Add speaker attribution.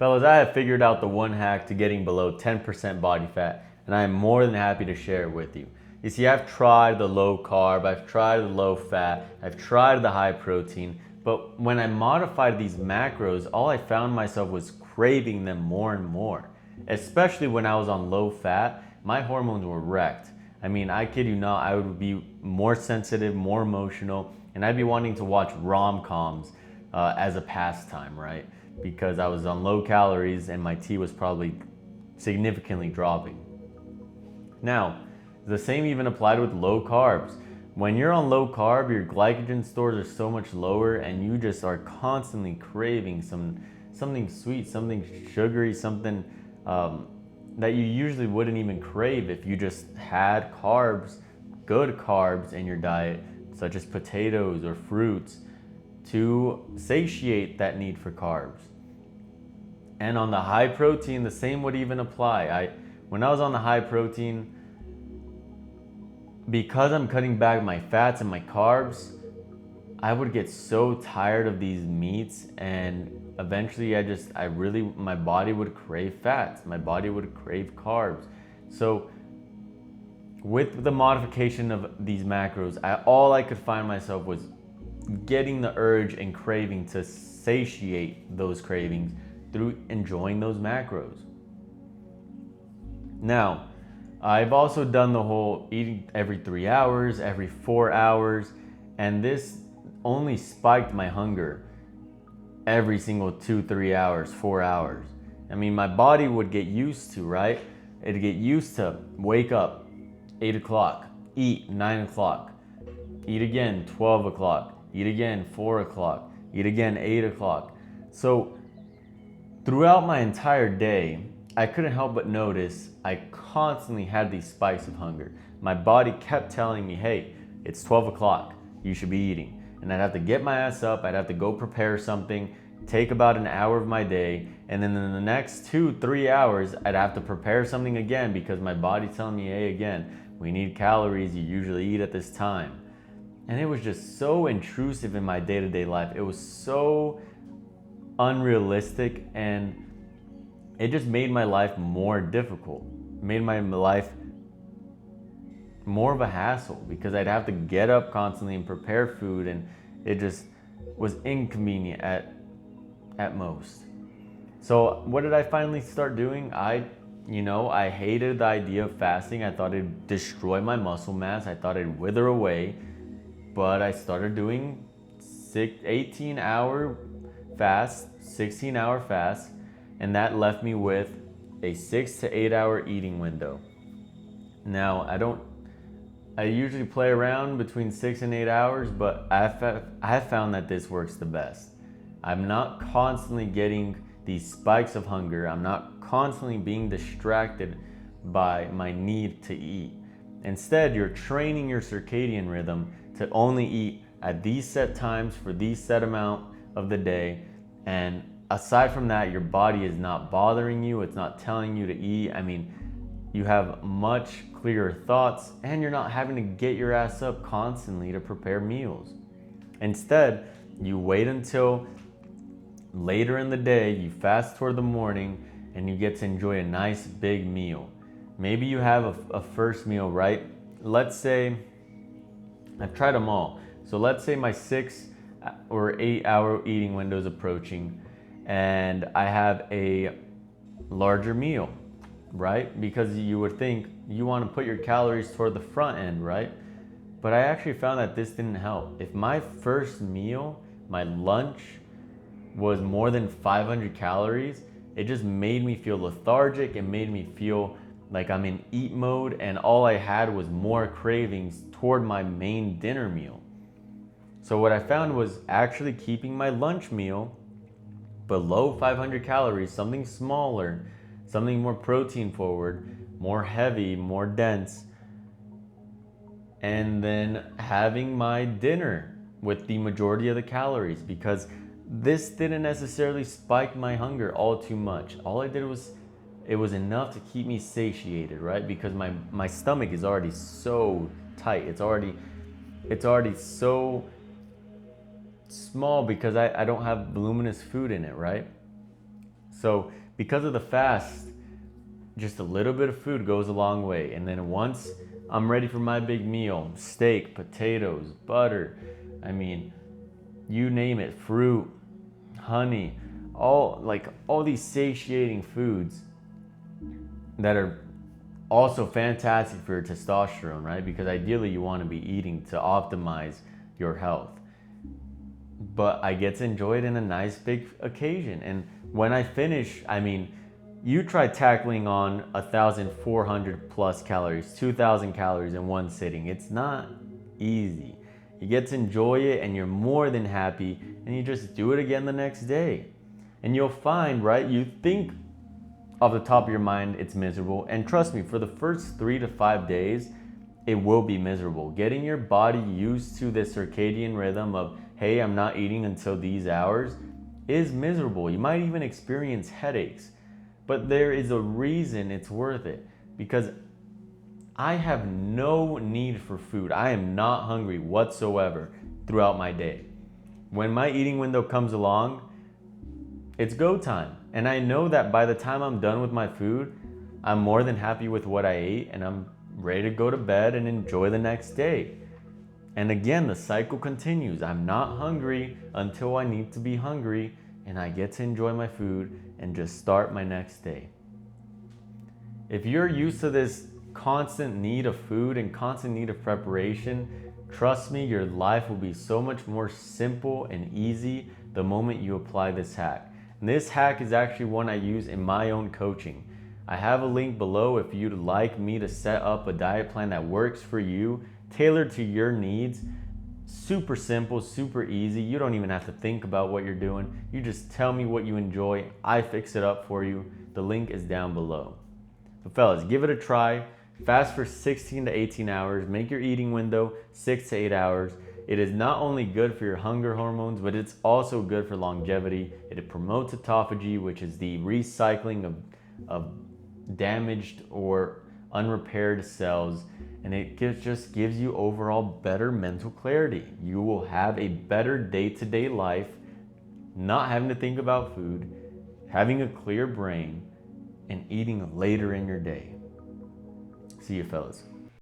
Speaker 1: Fellas, I have figured out the one hack to getting below 10% body fat, and I am more than happy to share it with you. You see, I've tried the low carb, I've tried the low fat, I've tried the high protein, but when I modified these macros, all I found myself was craving them more and more. Especially when I was on low fat, my hormones were wrecked. I mean, I kid you not, I would be more sensitive, more emotional, and I'd be wanting to watch rom-coms as a pastime, right? Because I was on low calories and my T was probably significantly dropping. Now, the same even applied with low carbs. When you're on low carb, your glycogen stores are so much lower and you just are constantly craving something sweet, something sugary, something that you usually wouldn't even crave if you just had carbs, good carbs in your diet, such as potatoes or fruits, to satiate that need for carbs. And on the high protein, the same would even apply. When I was on the high protein, because I'm cutting back my fats and my carbs, I would get so tired of these meats, and eventually my body would crave fats. My body would crave carbs. So with the modification of these macros, all I could find myself was getting the urge and craving to satiate those cravings through enjoying those macros. Now, I've also done the whole eating every 3 hours, every 4 hours, and this only spiked my hunger every single 2, 3 hours, 4 hours. I mean, my body would get used to, right? It'd get used to wake up 8 o'clock, eat 9 o'clock, eat again 12 o'clock, eat again 4 o'clock, eat again 8 o'clock. So throughout my entire day, I couldn't help but notice I constantly had these spikes of hunger. My body kept telling me, hey, it's 12 o'clock, you should be eating. And I'd have to get my ass up, I'd have to go prepare something, take about an hour of my day, and then in the next 2, 3 hours, I'd have to prepare something again because my body's telling me, hey, again, we need calories, you usually eat at this time. And it was just so intrusive in my day-to-day life. It was so unrealistic, and it just made my life more difficult, made my life more of a hassle because I'd have to get up constantly and prepare food, and it just was inconvenient at most. So what did I finally start doing? I hated the idea of fasting. I thought it'd destroy my muscle mass. I thought it'd wither away, but I started doing 18-hour fast, 16-hour fast, and that left me with a 6 to 8 hour eating window. Now, I usually play around between 6 and 8 hours, but I have found that this works the best. I'm not constantly getting these spikes of hunger. I'm not constantly being distracted by my need to eat. Instead, you're training your circadian rhythm to only eat at these set times for these set amount of the day, and aside from that, your body is not bothering you. It's not telling you to eat. I mean, you have much clearer thoughts, and you're not having to get your ass up constantly to prepare meals. Instead, you wait until later in the day, you fast toward the morning, and you get to enjoy a nice big meal. Maybe you have a first meal, right? Let's say, I've tried them all. So let's say my 6 or 8 hour eating window is approaching, and I have a larger meal, right? Because you would think you want to put your calories toward the front end, right? But I actually found that this didn't help. If my first meal, my lunch, was more than 500 calories, it just made me feel lethargic. It made me feel like I'm in eat mode, and all I had was more cravings toward my main dinner meal. So what I found was actually keeping my lunch meal below 500 calories, something smaller, something more protein forward, more heavy, more dense, and then having my dinner with the majority of the calories, because this didn't necessarily spike my hunger all too much. All I did was, it was enough to keep me satiated, right? Because my stomach is already so tight. It's already so small because I don't have voluminous food in it, right? So because of the fast, just a little bit of food goes a long way. And then once I'm ready for my big meal, steak, potatoes, butter, I mean, you name it, fruit, honey, all these satiating foods that are also fantastic for your testosterone, right? Because ideally you want to be eating to optimize your health. But I get to enjoy it in a nice big occasion. And when I finish, I mean, you try tackling on 1,400 plus calories, 2,000 calories in one sitting. It's not easy. You get to enjoy it and you're more than happy, and you just do it again the next day. And you'll find, right, you think off the top of your mind it's miserable, and trust me, for the first 3 to 5 days it will be miserable. Getting your body used to this circadian rhythm of, hey, I'm not eating until these hours, is miserable. You might even experience headaches, but there is a reason it's worth it, because I have no need for food. I am not hungry whatsoever throughout my day. When my eating window comes along, it's go time. And I know that by the time I'm done with my food, I'm more than happy with what I ate, and I'm ready to go to bed and enjoy the next day. And again, the cycle continues. I'm not hungry until I need to be hungry, and I get to enjoy my food and just start my next day. If you're used to this constant need of food and constant need of preparation, trust me, your life will be so much more simple and easy the moment you apply this hack. And this hack is actually one I use in my own coaching. I have a link below if you'd like me to set up a diet plan that works for you, tailored to your needs. Super simple, super easy. You don't even have to think about what you're doing. You just tell me what you enjoy. I fix it up for you. The link is down below. So fellas, give it a try. Fast for 16 to 18 hours. Make your eating window 6 to 8 hours. It is not only good for your hunger hormones, but it's also good for longevity. It promotes autophagy, which is the recycling of damaged or unrepaired cells. And it just gives you overall better mental clarity. You will have a better day-to-day life, not having to think about food, having a clear brain, and eating later in your day. See you, fellas.